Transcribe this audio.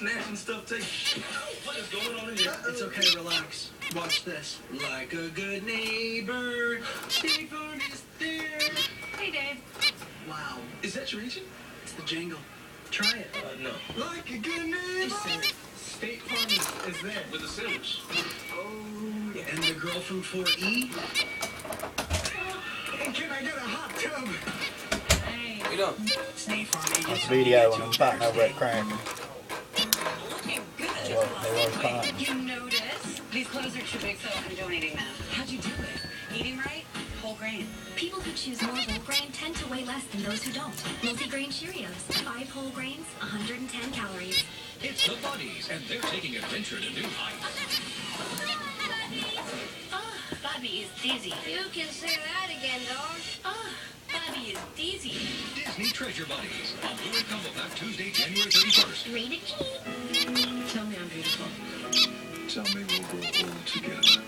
snatching stuff too. What is going on in here? It's okay, relax. Watch this. Like a good neighbor, State Farm is there. Hey, Dave. Wow. Is that your agent? It's the jingle. Try it. No. Like a good neighbor. State Farm is there. With the sandwich. Oh, yeah. And the girl from 4E? And can I get a hot tub? Hey. What you doing? State Farm agent. That's video when I'm fighting over at Cracker. Looking good. They were fine. You notice? These clothes are too big, so I'm donating them. How'd you do it? Eating right? Whole grain. People who choose more whole grain tend to weigh less than those who don't. Multigrain Cheerios. 5 whole grains, 110 calories. It's the Buddies, and they're taking adventure to new heights. Bobby is dizzy. You can say that again, dog. Bobby is dizzy. Disney Treasure Buddies, on Blu-ray Combo Pack Tuesday, January 31st. Rated G. Tell me I'm beautiful. Tell me we'll grow old together.